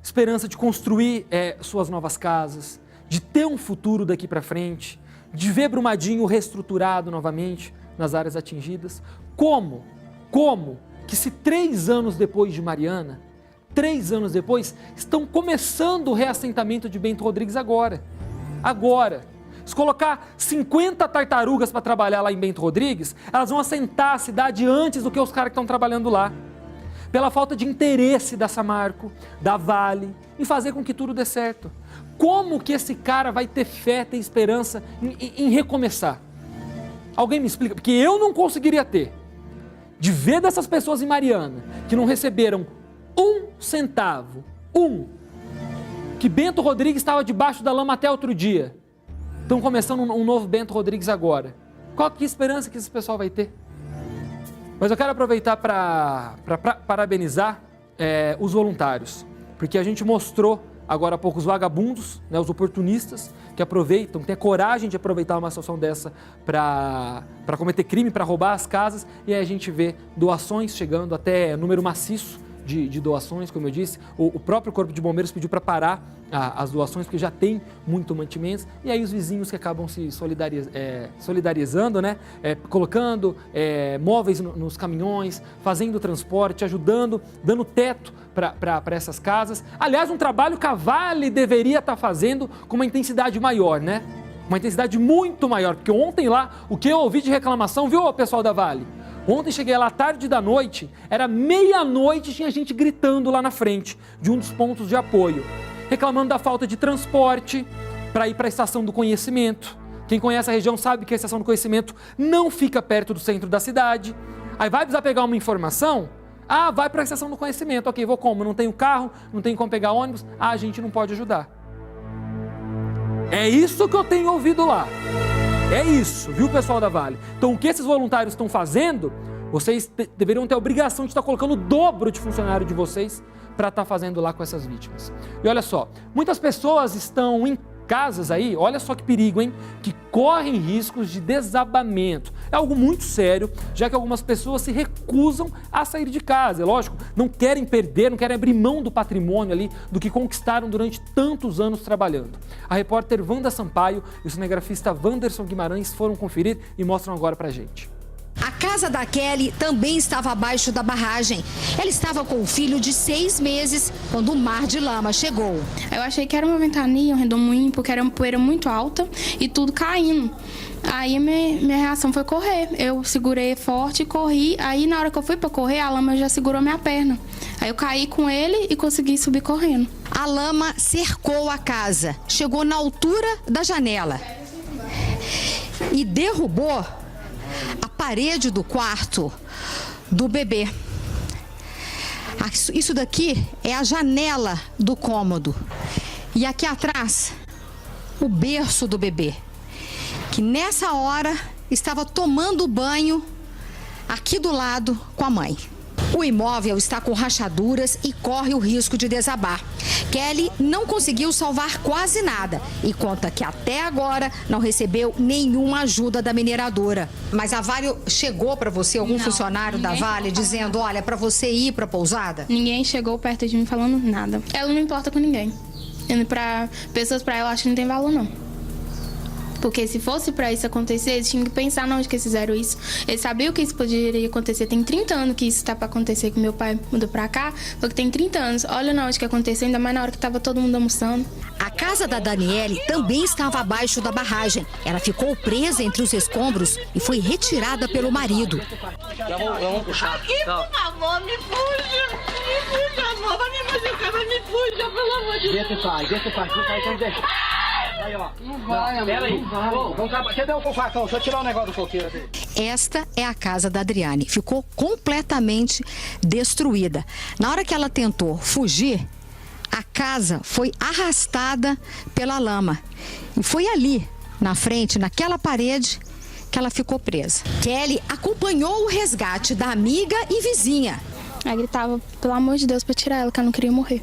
esperança de construir suas novas casas, de ter um futuro daqui para frente, de ver Brumadinho reestruturado novamente nas áreas atingidas? Como que se 3 anos depois de Mariana, 3 anos depois, estão começando o reassentamento de Bento Rodrigues agora? Se colocar 50 tartarugas para trabalhar lá em Bento Rodrigues, elas vão assentar a cidade antes do que os caras que estão trabalhando lá. Pela falta de interesse da Samarco, da Vale, em fazer com que tudo dê certo. Como que esse cara vai ter fé, ter esperança em recomeçar? Alguém me explica? Porque eu não conseguiria ter. De ver dessas pessoas em Mariana, que não receberam 1 centavo, que Bento Rodrigues estava debaixo da lama até outro dia. Estão começando um novo Bento Rodrigues agora. Qual que esperança que esse pessoal vai ter? Mas eu quero aproveitar para parabenizar os voluntários, porque a gente mostrou agora há pouco os vagabundos, né, os oportunistas, que aproveitam, que têm a coragem de aproveitar uma situação dessa para cometer crime, para roubar as casas, e aí a gente vê doações chegando até número maciço de doações, como eu disse. O próprio Corpo de Bombeiros pediu para parar as doações, porque já tem muito mantimentos, e aí os vizinhos que acabam se solidarizando, né? Colocando móveis nos caminhões, fazendo transporte, ajudando, dando teto para essas casas. Aliás, um trabalho que a Vale deveria estar fazendo com uma intensidade maior, né? Uma intensidade muito maior, porque ontem lá, o que eu ouvi de reclamação, viu, pessoal da Vale? Ontem cheguei lá tarde da noite, era meia-noite, tinha gente gritando lá na frente de um dos pontos de apoio, reclamando da falta de transporte para ir para a Estação do Conhecimento. Quem conhece a região sabe que a Estação do Conhecimento não fica perto do centro da cidade. Aí vai precisar pegar uma informação, vai para a Estação do Conhecimento, ok, vou como? Não tenho carro, não tenho como pegar ônibus, a gente não pode ajudar. É isso que eu tenho ouvido lá. É isso, viu, pessoal da Vale? Então, o que esses voluntários estão fazendo, vocês deveriam ter a obrigação de estar colocando o dobro de funcionário de vocês para estar fazendo lá com essas vítimas. E olha só, muitas pessoas estão em casas aí, olha só que perigo, hein? Que correm riscos de desabamento. É algo muito sério, já que algumas pessoas se recusam a sair de casa. É lógico, não querem perder, não querem abrir mão do patrimônio ali, do que conquistaram durante tantos anos trabalhando. A repórter Wanda Sampaio e o cinegrafista Wanderson Guimarães foram conferir e mostram agora pra gente. A casa da Kelly também estava abaixo da barragem. Ela estava com o filho de 6 meses quando o mar de lama chegou. Eu achei que era uma ventania, um redemoinho, porque era uma poeira muito alta e tudo caindo. Aí minha reação foi correr. Eu segurei forte e corri. Aí na hora que eu fui para correr, a lama já segurou minha perna. Aí eu caí com ele e consegui subir correndo. A lama cercou a casa, chegou na altura da janela e derrubou a parede do quarto do bebê. Isso daqui é a janela do cômodo. E aqui atrás, o berço do bebê, que nessa hora estava tomando banho aqui do lado com a mãe. O imóvel está com rachaduras e corre o risco de desabar. Kelly não conseguiu salvar quase nada e conta que até agora não recebeu nenhuma ajuda da mineradora. Mas a Vale chegou para você, algum funcionário da Vale, dizendo, olha, para você ir para a pousada? Ninguém chegou perto de mim falando nada. Ela não importa com ninguém. Para pessoas, para ela, acho que não tem valor, não. Porque se fosse para isso acontecer, eles tinham que pensar onde que eles fizeram isso. Eles sabiam que isso poderia acontecer. Tem 30 anos que isso está para acontecer, que meu pai mudou para cá, porque tem 30 anos. Olha na onde que aconteceu, ainda mais na hora que estava todo mundo almoçando. A casa da Daniele também estava abaixo da barragem. Ela ficou presa entre os escombros e foi retirada pelo marido. Vamos puxar. Aqui, por favor, me fuja. Me fuja, amor. Vai me machucar, mas me fuja, pelo amor de Deus. Deixa o pai, então deixa. Aí, ó. Não vai, amor. Pera aí. Cadê o facão? Deixa eu tirar o negócio do coqueiro aqui. Esta é a casa da Adriane. Ficou completamente destruída. Na hora que ela tentou fugir, a casa foi arrastada pela lama. E foi ali, na frente, naquela parede, que ela ficou presa. Kelly acompanhou o resgate da amiga e vizinha. Aí gritava, pelo amor de Deus, para tirar ela, que ela não queria morrer.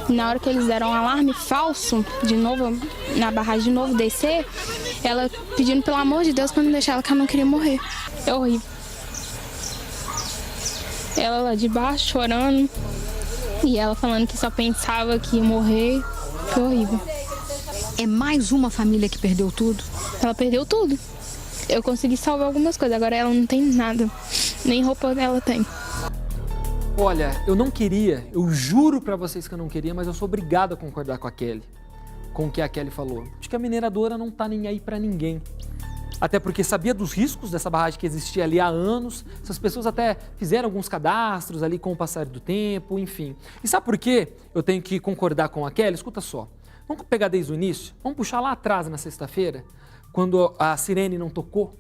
Na hora que eles deram um alarme falso, de novo, na barragem de novo descer, ela pedindo pelo amor de Deus para não deixar ela, que ela não queria morrer. É horrível. Ela lá de baixo, chorando, e ela falando que só pensava que ia morrer. Foi horrível. É mais uma família que perdeu tudo? Ela perdeu tudo. Eu consegui salvar algumas coisas, agora ela não tem nada. Nem roupa ela tem. Olha, eu não queria, eu juro pra vocês que eu não queria, mas eu sou obrigado a concordar com a Kelly, com o que a Kelly falou. Acho que a mineradora não tá nem aí pra ninguém. Até porque sabia dos riscos dessa barragem que existia ali há anos, essas pessoas até fizeram alguns cadastros ali com o passar do tempo, enfim. E sabe por quê eu tenho que concordar com a Kelly? Escuta só, vamos pegar desde o início, vamos puxar lá atrás na sexta-feira, quando a sirene não tocou,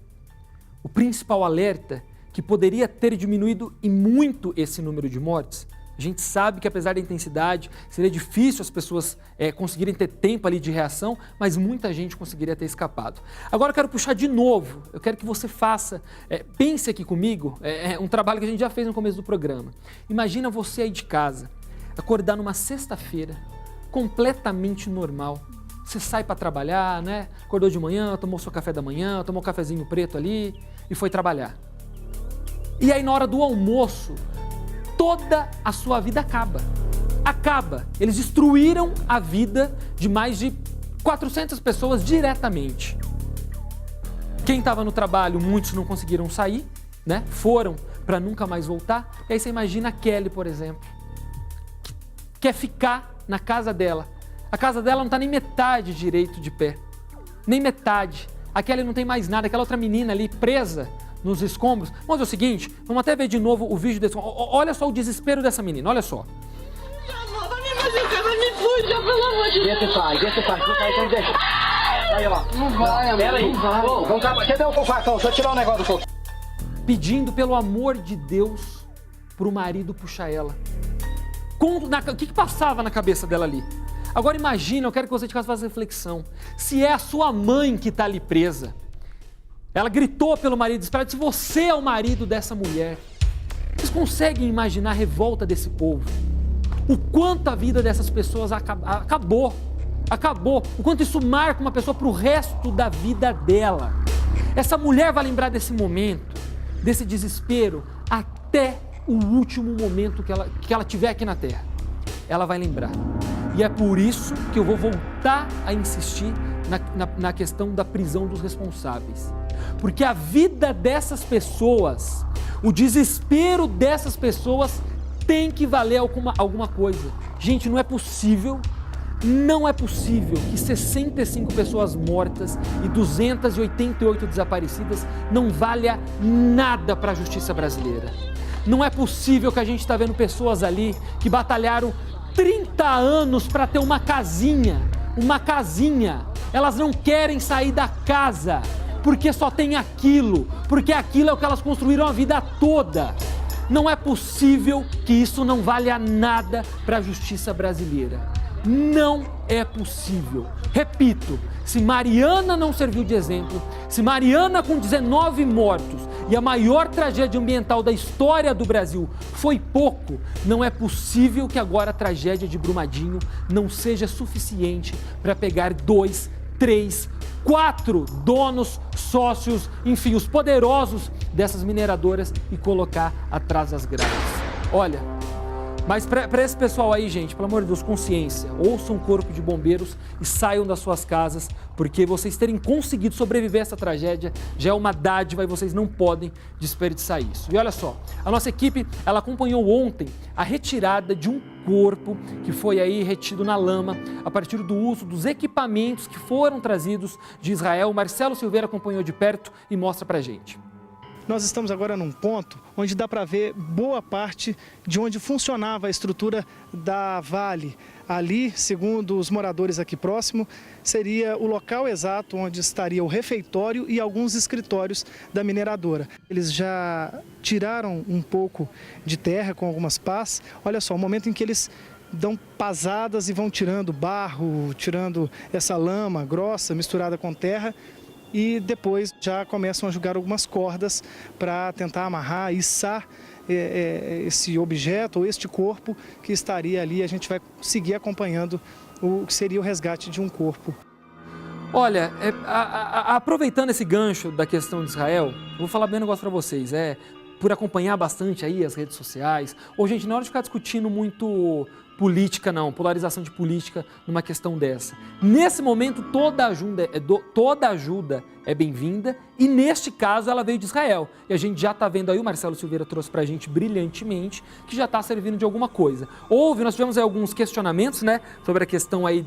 o principal alerta que poderia ter diminuído e muito esse número de mortes. A gente sabe que apesar da intensidade, seria difícil as pessoas conseguirem ter tempo ali de reação, mas muita gente conseguiria ter escapado. Agora eu quero puxar de novo, eu quero que você faça, pense aqui comigo, um trabalho que a gente já fez no começo do programa. Imagina você aí de casa, acordar numa sexta-feira, completamente normal. Você sai para trabalhar, né? Acordou de manhã, tomou seu café da manhã, tomou um cafezinho preto ali e foi trabalhar. E aí, na hora do almoço, toda a sua vida acaba. Acaba. Eles destruíram a vida de mais de 400 pessoas diretamente. Quem estava no trabalho, muitos não conseguiram sair, né? Foram para nunca mais voltar. E aí você imagina a Kelly, por exemplo, que quer ficar na casa dela. A casa dela não está nem metade direito de pé. Nem metade. A Kelly não tem mais nada. Aquela outra menina ali presa nos escombros. Vamos fazer o seguinte, vamos até ver de novo o vídeo desse. Olha só o desespero dessa menina, olha só. Amor, vai me machucar, mas me fuja, pelo amor de Deus. Deixa o pai, então deixa. Aí, ó. Não vai, amor. Pera aí. Não vai. Vamos, cadê o facão? Deixa eu tirar o negócio do coqueiro. Pedindo pelo amor de Deus pro marido puxar ela. O que passava na cabeça dela ali? Agora imagina, eu quero que você de casa faça reflexão. Se é a sua mãe que está ali presa, ela gritou pelo marido desesperado, se você é o marido dessa mulher, vocês conseguem imaginar a revolta desse povo? O quanto a vida dessas pessoas acabou, o quanto isso marca uma pessoa para o resto da vida dela. Essa mulher vai lembrar desse momento, desse desespero, até o último momento que ela tiver aqui na Terra. Ela vai lembrar. E é por isso que eu vou voltar a insistir na questão da prisão dos responsáveis. Porque a vida dessas pessoas, o desespero dessas pessoas tem que valer alguma coisa. Gente, não é possível que 65 pessoas mortas e 288 desaparecidas não valha nada para a justiça brasileira. Não é possível que a gente está vendo pessoas ali que batalharam 30 anos para ter uma casinha. Elas não querem sair da casa, porque só tem aquilo, porque aquilo é o que elas construíram a vida toda. Não é possível que isso não valha nada para a justiça brasileira. Não é possível. Repito, se Mariana não serviu de exemplo, se Mariana com 19 mortos e a maior tragédia ambiental da história do Brasil foi pouco, não é possível que agora a tragédia de Brumadinho não seja suficiente para pegar 2, 3, 4 donos, sócios, enfim, os poderosos dessas mineradoras e colocar atrás das grades. Olha, mas para esse pessoal aí, gente, pelo amor de Deus, consciência, ouçam o Corpo de Bombeiros e saiam das suas casas, porque vocês terem conseguido sobreviver a essa tragédia já é uma dádiva e vocês não podem desperdiçar isso. E olha só, a nossa equipe, ela acompanhou ontem a retirada de um corpo que foi aí retido na lama a partir do uso dos equipamentos que foram trazidos de Israel. O Marcelo Silveira acompanhou de perto e mostra pra gente. Nós estamos agora num ponto onde dá para ver boa parte de onde funcionava a estrutura da Vale. Ali, segundo os moradores aqui próximo, seria o local exato onde estaria o refeitório e alguns escritórios da mineradora. Eles já tiraram um pouco de terra com algumas pás. Olha só, o momento em que eles dão pasadas e vão tirando barro, tirando essa lama grossa misturada com terra, e depois já começam a jogar algumas cordas para tentar amarrar, içar esse objeto ou este corpo que estaria ali. A gente vai seguir acompanhando o que seria o resgate de um corpo. Olha, aproveitando esse gancho da questão de Israel, eu vou falar bem um negócio para vocês, por acompanhar bastante aí as redes sociais, ou gente, não é hora de ficar discutindo muito política não, polarização de política numa questão dessa. Nesse momento toda ajuda é bem-vinda e neste caso ela veio de Israel. E a gente já está vendo aí, o Marcelo Silveira trouxe para a gente brilhantemente, que já está servindo de alguma coisa. Nós tivemos aí alguns questionamentos, né, sobre a questão aí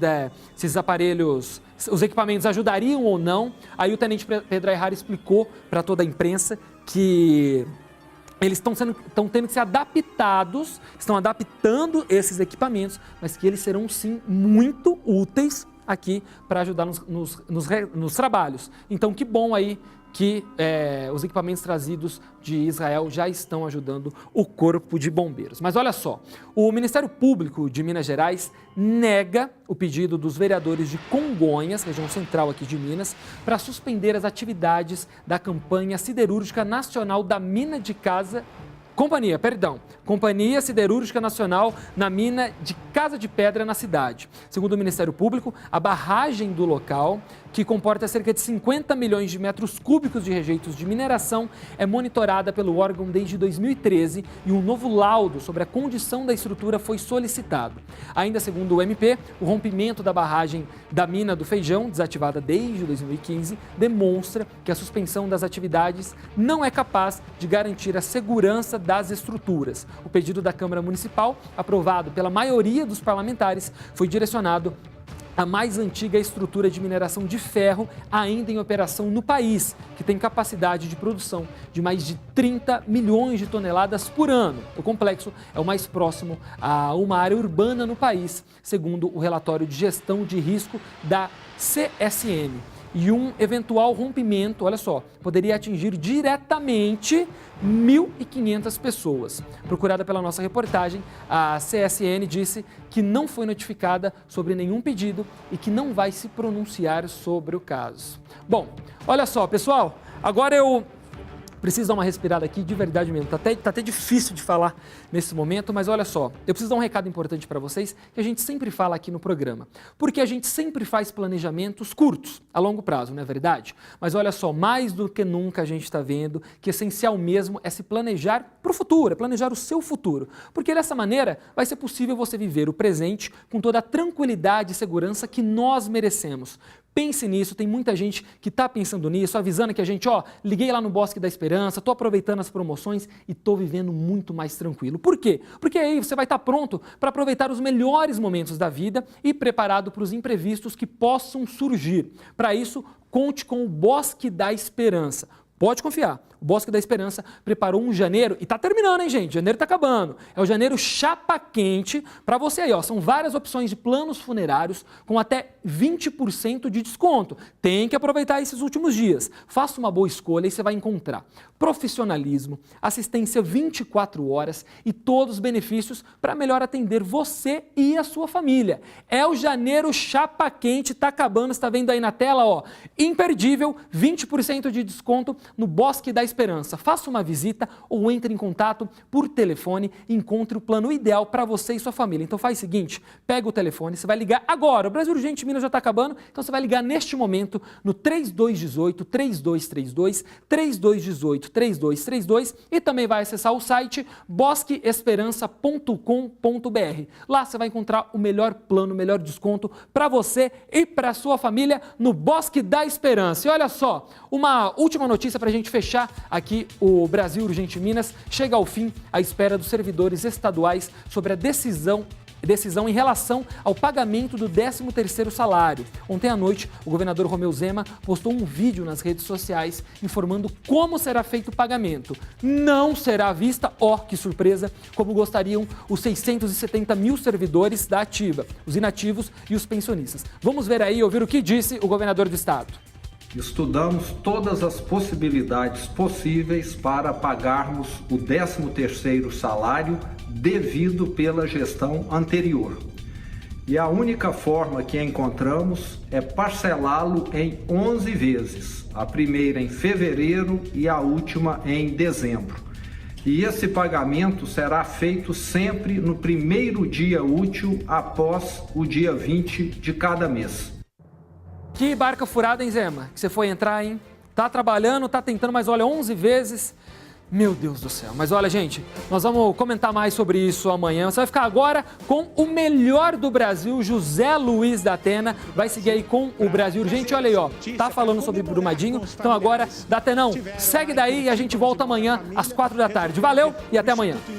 se esses aparelhos, os equipamentos ajudariam ou não. Aí o tenente Pedro Ayrara explicou para toda a imprensa que eles estão tendo que ser adaptados, estão adaptando esses equipamentos, mas que eles serão sim muito úteis aqui para ajudar nos trabalhos. Então que bom aí que os equipamentos trazidos de Israel já estão ajudando o Corpo de Bombeiros. Mas olha só, o Ministério Público de Minas Gerais nega o pedido dos vereadores de Congonhas, região central aqui de Minas, para suspender as atividades da campanha siderúrgica nacional da mina de Companhia Siderúrgica Nacional na mina de Casa de Pedra na cidade. Segundo o Ministério Público, a barragem do local, que comporta cerca de 50 milhões de metros cúbicos de rejeitos de mineração, é monitorada pelo órgão desde 2013 e um novo laudo sobre a condição da estrutura foi solicitado. Ainda segundo o MP, o rompimento da barragem da mina do Feijão, desativada desde 2015, demonstra que a suspensão das atividades não é capaz de garantir a segurança das estruturas. O pedido da Câmara Municipal, aprovado pela maioria dos parlamentares, foi direcionado à mais antiga estrutura de mineração de ferro ainda em operação no país, que tem capacidade de produção de mais de 30 milhões de toneladas por ano. O complexo é o mais próximo a uma área urbana no país, segundo o relatório de gestão de risco da CSN. E um eventual rompimento, olha só, poderia atingir diretamente 1.500 pessoas. Procurada pela nossa reportagem, a CSN disse que não foi notificada sobre nenhum pedido e que não vai se pronunciar sobre o caso. Bom, olha só, pessoal, agora eu preciso dar uma respirada aqui, de verdade mesmo. Tá até difícil de falar nesse momento, mas olha só, eu preciso dar um recado importante para vocês, que a gente sempre fala aqui no programa. Porque a gente sempre faz planejamentos curtos, a longo prazo, não é verdade? Mas olha só, mais do que nunca a gente está vendo que essencial mesmo é se planejar para o futuro, é planejar o seu futuro. Porque dessa maneira vai ser possível você viver o presente com toda a tranquilidade e segurança que nós merecemos. Pense nisso, tem muita gente que está pensando nisso, avisando que a gente, liguei lá no Bosque da Esperança, estou aproveitando as promoções e estou vivendo muito mais tranquilo. Por quê? Porque aí você vai estar pronto para aproveitar os melhores momentos da vida e preparado para os imprevistos que possam surgir. Para isso, conte com o Bosque da Esperança. Pode confiar, o Bosque da Esperança preparou um janeiro, e está terminando, hein, gente? Janeiro está acabando. É o janeiro chapa quente para você aí, São várias opções de planos funerários com até 20% de desconto. Tem que aproveitar esses últimos dias. Faça uma boa escolha e você vai encontrar profissionalismo, assistência 24 horas e todos os benefícios para melhor atender você e a sua família. É o janeiro chapa quente, está acabando, você está vendo aí na tela, imperdível, 20% de desconto no Bosque da Esperança. Faça uma visita ou entre em contato por telefone e encontre o plano ideal para você e sua família. Então faz o seguinte, pega o telefone, você vai ligar agora. O Brasil Urgente Minas já está acabando, então você vai ligar neste momento no 3218-3232, 3218-3232 e também vai acessar o site bosqueesperança.com.br. Lá você vai encontrar o melhor plano, o melhor desconto para você e para sua família no Bosque da Esperança. E olha só, uma última notícia para a gente fechar aqui o Brasil Urgente Minas. Chega ao fim a espera dos servidores estaduais sobre a decisão em relação ao pagamento do 13º salário. Ontem à noite, o governador Romeu Zema postou um vídeo nas redes sociais informando como será feito o pagamento. Não será à vista, que surpresa, como gostariam os 670 mil servidores da ativa, os inativos e os pensionistas. Vamos ver aí, ouvir o que disse o governador do estado. Estudamos todas as possibilidades possíveis para pagarmos o 13º salário devido pela gestão anterior. E a única forma que encontramos é parcelá-lo em 11 vezes, a primeira em fevereiro e a última em dezembro. E esse pagamento será feito sempre no primeiro dia útil após o dia 20 de cada mês. Que barca furada, hein, Zema? Que você foi entrar, hein? Tá trabalhando, tá tentando, mas olha, 11 vezes. Meu Deus do céu. Mas olha, gente, nós vamos comentar mais sobre isso amanhã. Você vai ficar agora com o melhor do Brasil, José Luiz da Atena. Vai seguir aí com o Brasil Urgente. Olha aí, ó, tá falando sobre Brumadinho. Então agora, Datenão, segue daí e a gente volta amanhã às 4 da tarde. Valeu e até amanhã.